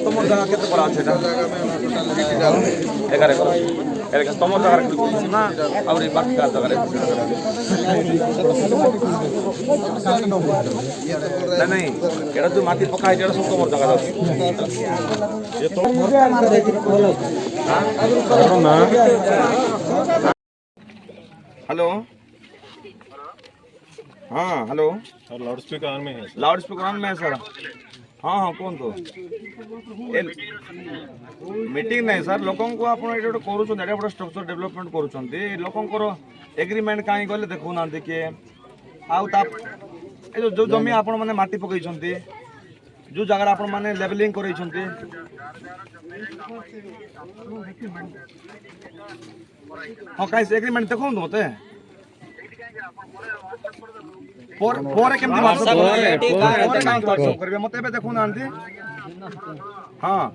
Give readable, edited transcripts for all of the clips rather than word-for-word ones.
तुम जगह के पड़ा अच्छे 11 तुम जगह ना और बाकी का जगह नहीं एटा जो माटी पका है सब तुम जगह हेलो हाँ हेलो लाउड स्पीकर ऑन में है सर हाँ हाँ कौन तो मीटिंग नहीं सर लोकों को आप गोटे स्ट्रक्चर डेवलपमेंट करुँच लोकंर एग्रीमेंट कहीं गले देखु ना किए जो जमी आपण मैंने माटी पकई जो जगह आपण मैंने लेवलिंग कर हाँ कहीं एग्रीमेंट देखो मत मत देखु ना हाँ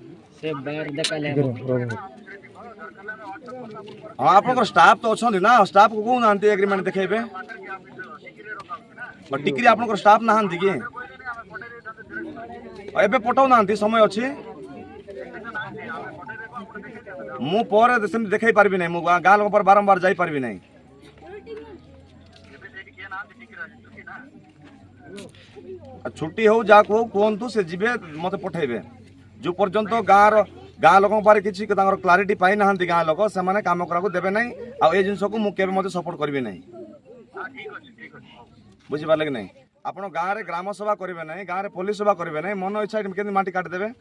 हाँ आप स्टाफ तो अच्छा ना स्टाफ को कहूना एग्रीमेंट देखेबे डिग्री आप स्टाफ ना कि एबे पठाऊ ना समय अच्छी मु देखे पार्बी ना मु गाँ लोक पर बारंबार जाई पार्बी ना छुट्टी हो जा कहतु से जीवे मत पठेबे जो पर्यंत गाँ लोक किसी क्लारिटी पाई ना गाँ लोक से काम करा देवे ना आ जिन को मुझे सपोर्ट करी ना बुझिपारे कि नहीं आप गाँव में ग्राम सभा करेंगे ना गाँव में पुलिस सभा करेंगे ना मन इच्छा के माटी काटिदेवे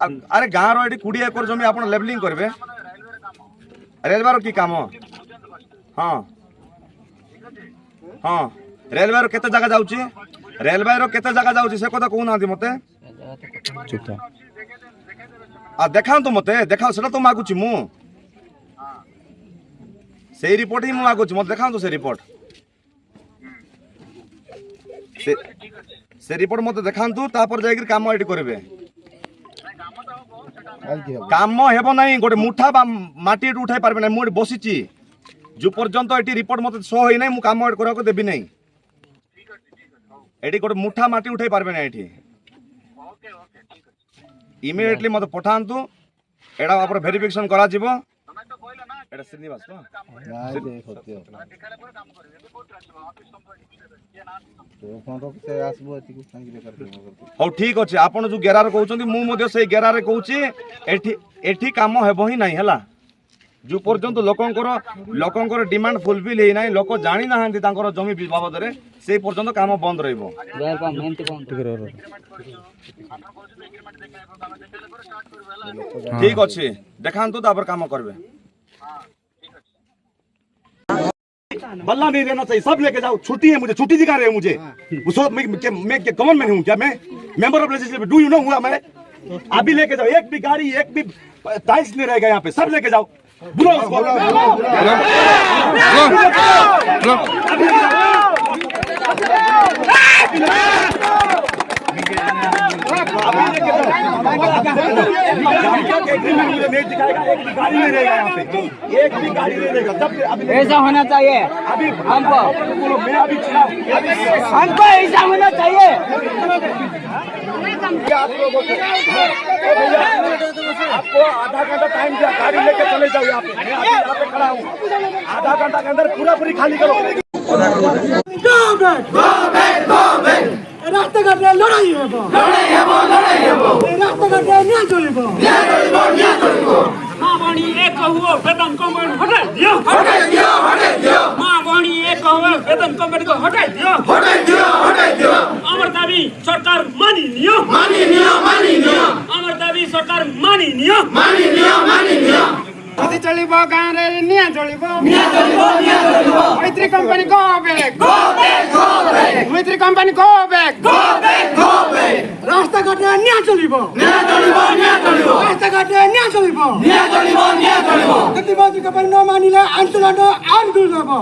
अरे गाँव रो 20 एकर जमी आप लेवलिंग करेंगे रेलवे की काम हाँ हाँ रेलवे केते जगह जाउची रेलवे केते जगह जाउची से कथा कहू ना मते देखा तो मते देखा से तो मागुची मु से रिपोर्ट ही मागुची मत देखा तो से रिपोर्ट से रिपोर्ट मत देखा तापर जाकर काम एटी करेंगे काम हेबो नहीं गोटे मुठा माटी उठाई पारबे ना मुझे बसीची जो पर्यंत ये रिपोर्ट मत शो होई नहीं मु काम एड करा को देबी नहीं एटी गोटे मुठा माटी उठाई पारबे ना एटी इमिडिएटली मत पठांतु एडा आप वेरिफिकेशन करा जिवो एडा श्रीनिवास तो हाँ ठीक अच्छे आपड़ जो गेरार कहते मुझे गेरार कहूँ एठी काम हेब ही नहीं है जो पर्यंत लोकंर डिमांड फुलफिल है ना लोक जानी ना जमी बाबद से पर्यंत काम बंद रही ठीक अच्छे देखा काम करेंगे बल्ला नहीं रहना चाहिए सब लेके जाओ छुट्टी है मुझे छुट्टी दिखा रहे हैं मुझे मैं गवर्नमेंट हूँ क्या मैं member of legislative do you know हुआ मैं अभी लेके जाओ एक भी गाड़ी एक भी टाइल्स नहीं रहेगा यहाँ पे सब लेके जाओ बुलाओ उसको ऐसा होना चाहिए हमको ऐसा होना चाहिए आपको आधा घंटा टाइम दिया गाड़ी लेके चले जाओ यहाँ पे खड़ा हूँ आधा घंटा के अंदर पूरी खाली करो रास्ताघाट लड़ाई रास्ताघाट न्याय चलिबो मां बणी एक हुओ वेतन कमेंट हटाई दियो मां बणी एक हुओ वेतन कमेंट को हटाई दियो अमर दाबी सरकार मानी नियो अमर दाबी सरकार मानी नियो कति चलिबो गाँव रे निया चलिबो मैत्री कंपनी गो बैक मैत्री कंपनी गो बैक रास्ताघाट निया चलिबो रास्ताघाट निया चलिबो कति मैत्री कंपनी न मानिले आंदोलन आर दूर जाबो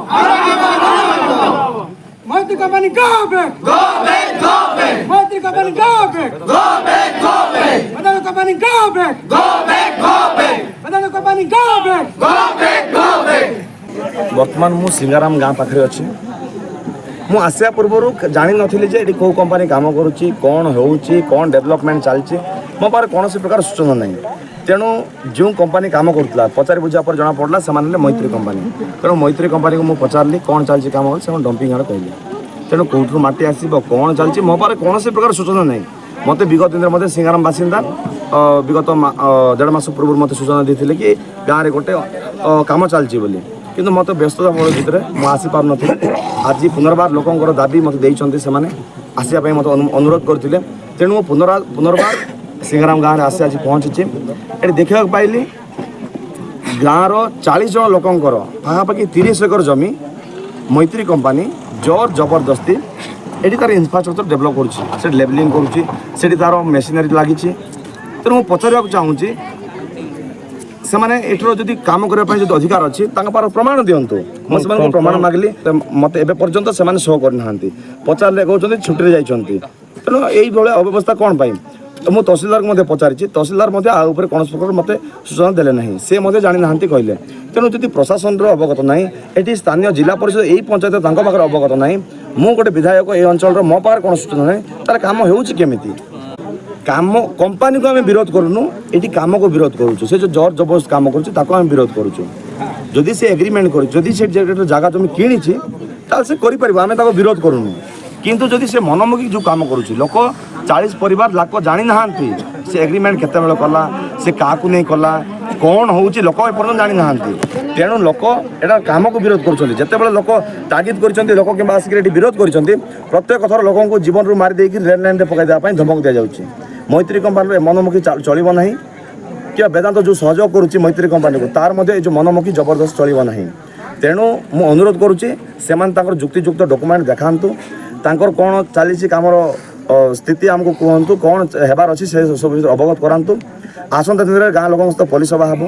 मैत्री कंपनी गो बैक मैत्री कंपनी गो बैक बदल कंपनी गो बैक बर्तमान मु सिंगाराम गाँ पाखे अच्छी ମୁଁ ଆସିବା ପୂର୍ବରୁ ଜାଣିନଥିଲି ଯେ ଏଠି କେଉଁ କମ୍ପାନୀ କାମ କରୁଛି, କ'ଣ ହେଉଛି, କ'ଣ ଡେଭଲପମେଣ୍ଟ ଚାଲିଛି, ମୋ ପାଖରେ କୌଣସି ପ୍ରକାର ସୂଚନା ନାହିଁ। ତେଣୁ ଯେଉଁ କମ୍ପାନୀ କାମ କରୁଥିଲା ପଚାରି ବୁଝିବା ପରେ ଜଣାପଡ଼ିଲା ସେମାନେ ହେଲେ ମୈତ୍ରୀ କମ୍ପାନୀ। ତେଣୁ ମୈତ୍ରୀ କମ୍ପାନୀକୁ ମୁଁ ପଚାରିଲି କ'ଣ ଚାଲିଛି କାମ, ସେମାନେ ଡମ୍ପିଂ ଆଡ଼େ କହିଲେ। ତେଣୁ କେଉଁଠୁ ମାଟି ଆସିବ, କ'ଣ ଚାଲିଛି, ମୋ ପାଖରେ କୌଣସି ପ୍ରକାର ସୂଚନା ନାହିଁ। ମୋତେ ବିଗତ ଦିନରେ ମୋତେ ସିଙ୍ଗାରାମ ବାସିନ୍ଦା ବିଗତ 1.5 ମାସ ପୂର୍ବରୁ ମୋତେ ସୂଚନା ଦେଇଥିଲେ କି ଗାଁରେ ଗୋଟେ କାମ ଚାଲିଛି ବୋଲି, କିନ୍ତୁ ମୋତେ ବ୍ୟସ୍ତତା ବହୁଳ ଭିତରେ ମୁଁ ଆସିପାରୁନଥିଲି। ଆଜି ପୁନର୍ବାର ଲୋକଙ୍କର ଦାବି ମୋତେ ଦେଇଛନ୍ତି, ସେମାନେ ଆସିବା ପାଇଁ ମୋତେ ଅନୁରୋଧ କରିଥିଲେ। ତେଣୁ ମୁଁ ପୁନର୍ବାର ସିଙ୍ଗାରାମ ଗାଁରେ ଆଜି ପହଞ୍ଚିଛି। ଏଠି ଦେଖିବାକୁ ପାଇଲି ଗାଁର 40 ଜଣ ଲୋକଙ୍କର ପାଖାପାଖି 30 ଏକର ଜମି ମୈତ୍ରୀ କମ୍ପାନୀ ଜୋର ଜବରଦସ୍ତି ଏଠି ତାର ଇନଫ୍ରାଷ୍ଟ୍ରକ୍ଚର ଡେଭଲପ୍ କରୁଛି, ସେଠି ଲେବଲିଂ କରୁଛି, ସେଠି ତାର ମେସିନାରୀ ଲାଗିଛି। ତେଣୁ ମୁଁ ପଚାରିବାକୁ ଚାହୁଁଛି ସେମାନେ ଏଠିର ଯଦି କାମ କରିବା ପାଇଁ ଯଦି ଅଧିକାର ଅଛି ତାଙ୍କ ପାଖରେ ପ୍ରମାଣ ଦିଅନ୍ତୁ। ମୁଁ ସେମାନଙ୍କୁ ପ୍ରମାଣ ମାଗିଲି, ମୋତେ ଏବେ ପର୍ଯ୍ୟନ୍ତ ସେମାନେ ଶୋ କରିନାହାନ୍ତି। ପଚାରିଲେ କହୁଛନ୍ତି ଛୁଟିରେ ଯାଇଛନ୍ତି। ତେଣୁ ଏଇଭଳିଆ ଅବ୍ୟବସ୍ଥା କ'ଣ ପାଇଁ? ମୁଁ ତହସିଲଦାରକୁ ମଧ୍ୟ ପଚାରିଛି, ତହସିଲଦାର ମଧ୍ୟ ଆ ଉପରେ କୌଣସି ପ୍ରକାର ମୋତେ ସୂଚନା ଦେଲେ ନାହିଁ, ସେ ମଧ୍ୟ ଜାଣିନାହାନ୍ତି କହିଲେ। ତେଣୁ ଯଦି ପ୍ରଶାସନର ଅବଗତ ନାହିଁ, ଏଠି ସ୍ଥାନୀୟ ଜିଲ୍ଲା ପରିଷଦ ଏଇ ପଞ୍ଚାୟତ ତାଙ୍କ ପାଖରେ ଅବଗତ ନାହିଁ, ମୁଁ ଗୋଟେ ବିଧାୟକ ଏଇ ଅଞ୍ଚଳର ମୋ ପାଖରେ କୌଣସି ସୂଚନା ନାହିଁ, ତାର କାମ ହେଉଛି କେମିତି? କାମ କମ୍ପାନୀକୁ ଆମେ ବିରୋଧ କରୁନୁ, ଏଠି କାମକୁ ବିରୋଧ କରୁଛୁ। ସେ ଯେଉଁ ଜୋର ଜବରଦସ୍ତ କାମ କରୁଛି ତାକୁ ଆମେ ବିରୋଧ କରୁଛୁ। ଯଦି ସେ ଏଗ୍ରିମେଣ୍ଟ କରିଛି, ଯଦି ସେ ଜାଗା ଜମି କିଣିଛି ତାହେଲେ ସେ କରିପାରିବ, ଆମେ ତାକୁ ବିରୋଧ କରୁନୁ। କିନ୍ତୁ ଯଦି ସେ ମନମୁଖୀ ଯେଉଁ କାମ କରୁଛି, ଲୋକ 40 ପରିବାର ଲୋକ ଜାଣିନାହାନ୍ତି ସେ ଏଗ୍ରିମେଣ୍ଟ କେତେବେଳେ କଲା, ସେ କାହାକୁ ନେଇ କଲା, କ'ଣ ହେଉଛି ଲୋକ ଏପର୍ଯ୍ୟନ୍ତ ଜାଣିନାହାନ୍ତି। ତେଣୁ ଲୋକ ଏଇଟା କାମକୁ ବିରୋଧ କରୁଛନ୍ତି। ଯେତେବେଳେ ଲୋକ ତାଗିଦ କରିଛନ୍ତି, ଲୋକ କିମ୍ବା ଆସିକି ଏଠି ବିରୋଧ କରିଛନ୍ତି, ପ୍ରତ୍ୟେକ ଥର ଲୋକଙ୍କୁ ଜୀବନରୁ ମାରି ଦେଇକି ରେଲ୍ ଲାଇନ୍ରେ ପକାଇ ଦେବା ପାଇଁ ଧମକ ଦିଆଯାଉଛି। ମୈତ୍ରୀ କମ୍ପାନୀର ମନମୁଖୀ ଚଳିବ ନାହିଁ, କିମ୍ବା ବେଦାନ୍ତ ଯେଉଁ ସହଯୋଗ କରୁଛି ମୈତ୍ରୀ କମ୍ପାନୀକୁ ତାର ମଧ୍ୟ ଏ ଯେଉଁ ମନମୁଖୀ ଜବରଦସ୍ତ ଚଳିବ ନାହିଁ। ତେଣୁ ମୁଁ ଅନୁରୋଧ କରୁଛି ସେମାନେ ତାଙ୍କର ଯୁକ୍ତିଯୁକ୍ତ ଡକୁମେଣ୍ଟ ଦେଖାନ୍ତୁ, ତାଙ୍କର କ'ଣ ଚାଲିଛି କାମର ସ୍ଥିତି ଆମକୁ କୁହନ୍ତୁ, କ'ଣ ହେବାର ଅଛି ସେ ସବୁ ଅବଗତ କରାନ୍ତୁ। ଆସନ୍ତା ଦିନରେ ଗାଁ ଲୋକଙ୍କ ସହିତ ପଲ୍ଲୀ ସଭା ହେବ,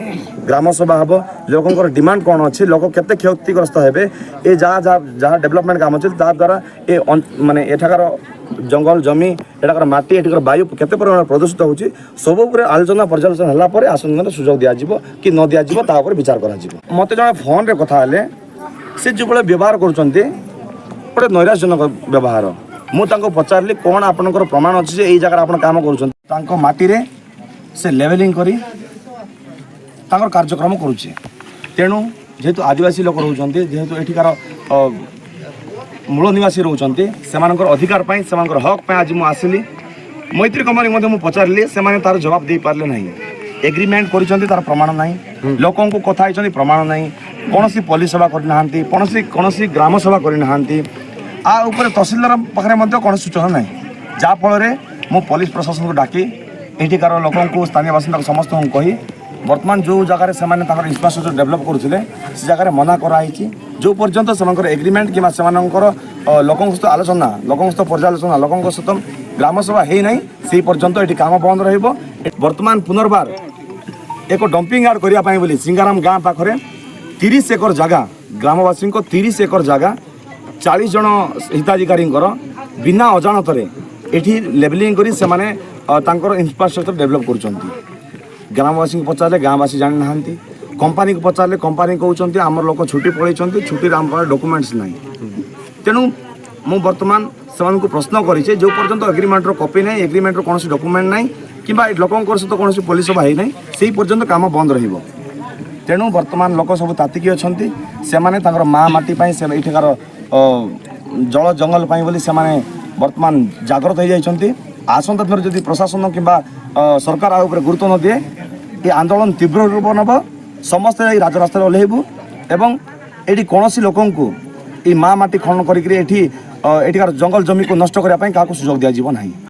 ଗ୍ରାମ ସଭା ହେବ, ଲୋକଙ୍କର ଡିମାଣ୍ଡ କ'ଣ ଅଛି, ଲୋକ କେତେ କ୍ଷତିଗ୍ରସ୍ତ ହେବେ, ଏ ଯାହା ଡେଭଲପମେଣ୍ଟ କାମ ଅଛି ତା ଦ୍ୱାରା ଏ ମାନେ ଏଠାକାର ଜଙ୍ଗଲ ଜମି, ଏଠାକାର ମାଟି, ଏଠିକାର ବାୟୁ କେତେ ପରିମାଣରେ ପ୍ରଦୂଷିତ ହେଉଛି, ସବୁ ଉପରେ ଆଲୋଚନା ପର୍ଯ୍ୟାଲୋଚନା ହେଲା ପରେ ଆସନ୍ତା ଦିନରେ ସୁଯୋଗ ଦିଆଯିବ କି ନ ଦିଆଯିବ ତା ଉପରେ ବିଚାର କରାଯିବ। ମୋତେ ଜଣେ ଫୋନ୍ରେ କଥା ହେଲେ, ସେ ଯେଉଁଭଳି ବ୍ୟବହାର କରୁଛନ୍ତି ଗୋଟେ ନୈରାଶ୍ୟଜନକ ବ୍ୟବହାର। ମୁଁ ତାଙ୍କୁ ପଚାରିଲି କ'ଣ ଆପଣଙ୍କର ପ୍ରମାଣ ଅଛି ଯେ ଏଇ ଜାଗାରେ ଆପଣ କାମ କରୁଛନ୍ତି? ତାଙ୍କ ମାଟିରେ ସେ ଲେଭେଲିଂ କରି ତାଙ୍କର କାର୍ଯ୍ୟକ୍ରମ କରୁଛି। ତେଣୁ ଯେହେତୁ ଆଦିବାସୀ ଲୋକ ରହୁଛନ୍ତି, ଯେହେତୁ ଏଠିକାର ମୂଳ ନିବାସୀ ରହୁଛନ୍ତି, ସେମାନଙ୍କର ଅଧିକାର ପାଇଁ, ସେମାନଙ୍କର ହକ୍ ପାଇଁ ଆଜି ମୁଁ ଆସିଲି। ମୈତ୍ରୀ କମ୍ପାନୀ ମଧ୍ୟ ମୁଁ ପଚାରିଲି, ସେମାନେ ତାର ଜବାବ ଦେଇପାରିଲେ ନାହିଁ। ଏଗ୍ରିମେଣ୍ଟ କରିଛନ୍ତି ତାର ପ୍ରମାଣ ନାହିଁ, ଲୋକଙ୍କୁ କଥା ହେଇଛନ୍ତି ପ୍ରମାଣ ନାହିଁ, କୌଣସି ପଲ୍ଲୀ ସଭା କରିନାହାନ୍ତି, କୌଣସି ଗ୍ରାମ ସଭା କରିନାହାନ୍ତି। ଆ ଉପରେ ତହସିଲଦାର ପାଖରେ ମଧ୍ୟ କୌଣସି ସୂଚନା ନାହିଁ, ଯାହାଫଳରେ ମୁଁ ପୋଲିସ ପ୍ରଶାସନକୁ ଡାକି ଏଠିକାର ଲୋକଙ୍କୁ, ସ୍ଥାନୀୟ ବାସିନ୍ଦାଙ୍କୁ ସମସ୍ତଙ୍କୁ କହି ବର୍ତ୍ତମାନ ଯେଉଁ ଜାଗାରେ ସେମାନେ ତାଙ୍କର ଇନଫ୍ରାଷ୍ଟ୍ରକ୍ଚର ଡେଭଲପ୍ କରୁଥିଲେ ସେ ଜାଗାରେ ମନା କରାହେଇଛି। ଯେଉଁ ପର୍ଯ୍ୟନ୍ତ ସେମାନଙ୍କର ଏଗ୍ରିମେଣ୍ଟ କିମ୍ବା ସେମାନଙ୍କର ଲୋକଙ୍କ ସହିତ ଆଲୋଚନା, ଲୋକଙ୍କ ସହିତ ପର୍ଯ୍ୟାଲୋଚନା, ଲୋକଙ୍କ ସହିତ ଗ୍ରାମସଭା ହେଇନାହିଁ, ସେହି ପର୍ଯ୍ୟନ୍ତ ଏଠି କାମ ବନ୍ଦ ରହିବ। ବର୍ତ୍ତମାନ ପୁନର୍ବାର ଏକ ଡମ୍ପିଂ ୟାର୍ଡ କରିବା ପାଇଁ ବୋଲି ସିଙ୍ଗାରାମ ଗାଁ ପାଖରେ 30 ଏକର ଜାଗା, ଗ୍ରାମବାସୀଙ୍କ 30 ଏକର ଜାଗା 40 ଜଣ ହିତାଧିକାରୀଙ୍କର ବିନା ଅଜାଣତରେ ଏଠି ଲେବଲିଂ କରି ସେମାନେ ତାଙ୍କର ଇନଫ୍ରାଷ୍ଟ୍ରକ୍ଚର ଡେଭଲପ୍ କରୁଛନ୍ତି। ଗ୍ରାମବାସୀଙ୍କୁ ପଚାରିଲେ ଗାଁବାସୀ ଜାଣିନାହାନ୍ତି, କମ୍ପାନୀକୁ ପଚାରିଲେ କମ୍ପାନୀ କହୁଛନ୍ତି ଆମର ଲୋକ ଛୁଟି ପଳାଇଛନ୍ତି, ଛୁଟିରେ ଆମ ପାଖରେ ଡକୁମେଣ୍ଟସ୍ ନାହିଁ। ତେଣୁ ମୁଁ ବର୍ତ୍ତମାନ ସେମାନଙ୍କୁ ପ୍ରଶ୍ନ କରିଛି, ଯେଉଁ ପର୍ଯ୍ୟନ୍ତ ଏଗ୍ରିମେଣ୍ଟର କପି ନାହିଁ, ଏଗ୍ରିମେଣ୍ଟର କୌଣସି ଡକୁମେଣ୍ଟ ନାହିଁ କିମ୍ବା ଲୋକଙ୍କର ସହିତ କୌଣସି ପୋଲିସ ସଭା ହେଇନାହିଁ, ସେହି ପର୍ଯ୍ୟନ୍ତ କାମ ବନ୍ଦ ରହିବ। ତେଣୁ ବର୍ତ୍ତମାନ ଲୋକ ସବୁ ତାତିକି ଅଛନ୍ତି, ସେମାନେ ତାଙ୍କର ମା ମାଟି ପାଇଁ, ସେ ଏଠିକାର ଜଳ ଜଙ୍ଗଲ ପାଇଁ ବୋଲି ସେମାନେ ବର୍ତ୍ତମାନ ଜାଗ୍ରତ ହୋଇଯାଇଛନ୍ତି। ଆସନ୍ତା ଦିନରେ ଯଦି ପ୍ରଶାସନ କିମ୍ବା ସରକାର ଆ ଉପରେ ଗୁରୁତ୍ୱ ନ ଦିଏ, ଏ ଆନ୍ଦୋଳନ ତୀବ୍ର ରୂପ ନେବ। ସମସ୍ତେ ଏଇ ରାଜରାସ୍ତାରେ ଓହ୍ଲାଇବୁ ଏବଂ ଏଠି କୌଣସି ଲୋକଙ୍କୁ এই মা মাটি খনন করিকি এঠিকার জঙ্গল জমিকে নষ্ট করা কাহাକୁ সুযোগ দিয়াଯିବ ନାହିଁ।